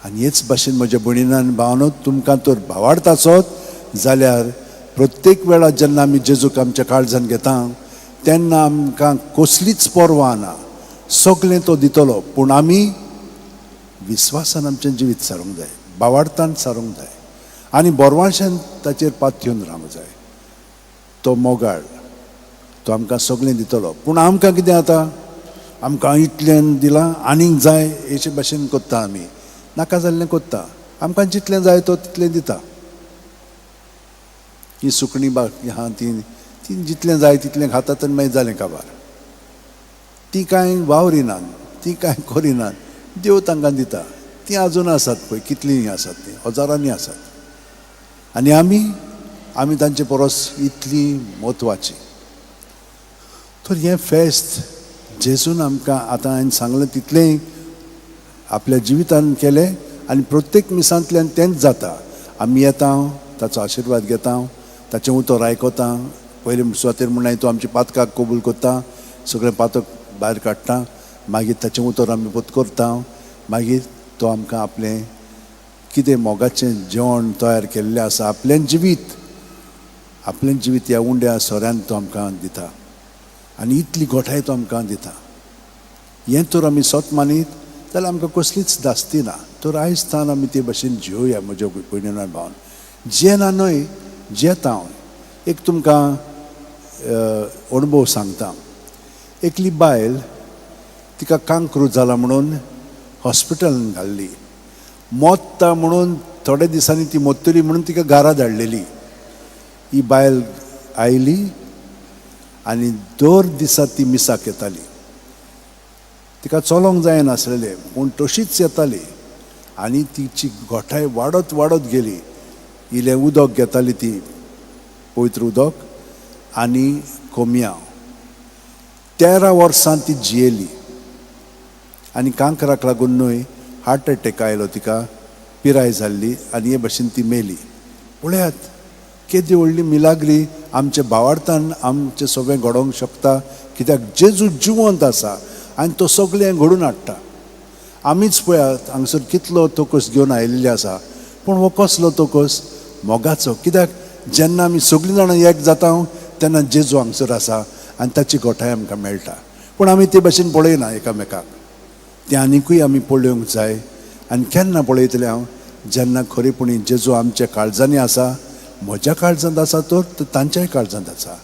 आनी हेच भाशेन म्हज्या भयणीन भावानो तुमकां तर भावार्थाचोच जाल्यार प्रत्येक वेळा जेन्ना आमी जेजूक आमच्या काळजान घेता तेन्ना आमकां कसलीच पर्वा ना, सगळें तो दितलो, पूण आमी विस्वासान आमचें जिवीत सारूंक जाय, भावार्थान सारूंक जाय आनी बोरवांशान ताचेर पातयेवन रावंक जाय. तो मोगाळ तो आमकां सगळें दितलो, पूण आमकां कितें जाता, आमकां इतलें दिलां आनीक जाय हेचे भाशेन कोत्ता आमी, नाका जाल्लें कोत्ता. आमकां जितलें जाय तो तितलें दिता. ही सुकणीं बाकी आहा ती जितलें जाय तितलें खातात आनी मागीर जालें काबार. ती कांय वावरिनात, ती कांय करिनात, देव तांकां दिता. ती आजून आसात पळय, कितलीं आसात, ती हजारांनी आसात. आनी आमी तांचे परस इतलीं म्हत्वाची. तर हें फेस्त जेजून आमकां आतां हांवें सांगलें तितलें आपल्या जिवितान केलें आनी प्रत्येक मिसांतल्यान तेंच जाता. आमी येता, ताचो आशिर्वाद घेता, ताचें उतर आयकता, पयलीं सुवातेर म्हूण हांवें तो आमची पातकाक कबूल करता, सगळें पातक भायर काडटा, मागीर ताचें उतर आमी करता, मागीर तो आमकां आपलें कितें मोगाचें जेवण तयार केल्लें आसा, आपलें जिवीत ह्या उंड्या सोऱ्यान तो आमकां दिता आनी इतली गोठाय तो आमकां दिता. हें तर आमी सोत मानीत जाल्यार आमकां कसलीच धास्ती ना. तर आयज तान आमी ते भाशेन जियोया म्हज्या भयणीन आनी भावान. जेना न्हय, जेता हांव. एक तुमकां अणभव सांगता. एकली बायल, तिका कांक्रू जाला म्हणून हॉस्पिटलान घाल्ली. मोत्ता म्हणून थोड्या दिसांनी ती मोत्तली म्हणून तिका घरा धाडलेली. ही बायल आयली आनी दर दिसा ती मिसाक येताली. तिका चलोंक जायनासलेलें पूण तशीच येताली आनी तिची गोठाय वाडत वाडत गेली. इलें उदक घेताली ती, पवित्र उदक आनी कोमया. 13 वर्सां ती जियेली आनी कांकराक लागून न्हय, हार्ट एटॅक आयलो तिका, पिराय जाल्ली आनी हे भाशेन ती मेली. पळयात केदी व्हडली मिलाग्री आमच्या भावार्थान आमचें सगळें घडोवंक शकता, कित्याक जेजू जिवंत आसा आनी तो सगळें घडोवन हाडटा. आमीच पळयात हांगसर कितलो तोकस घेवन आयिल्ले आसा, पूण हो कसलो तोकस? मोगाचो. कित्याक जेन्ना आमी सगळीं जाणां एक जाता तेन्ना जेजू हांगसर आसा आनी ताची गोठाय आमकां मेळटा. पूण आमी ते भाशेन पळयना एकामेकाक. तें आनिकूय आमी पळोवंक जाय. आनी केन्ना पळयतलें हांव? जेन्ना खरेपणी जेजू आमच्या काळजांनी आसा, म्हज्या काळजांत आसा तर तांच्याय काळजांत आसा.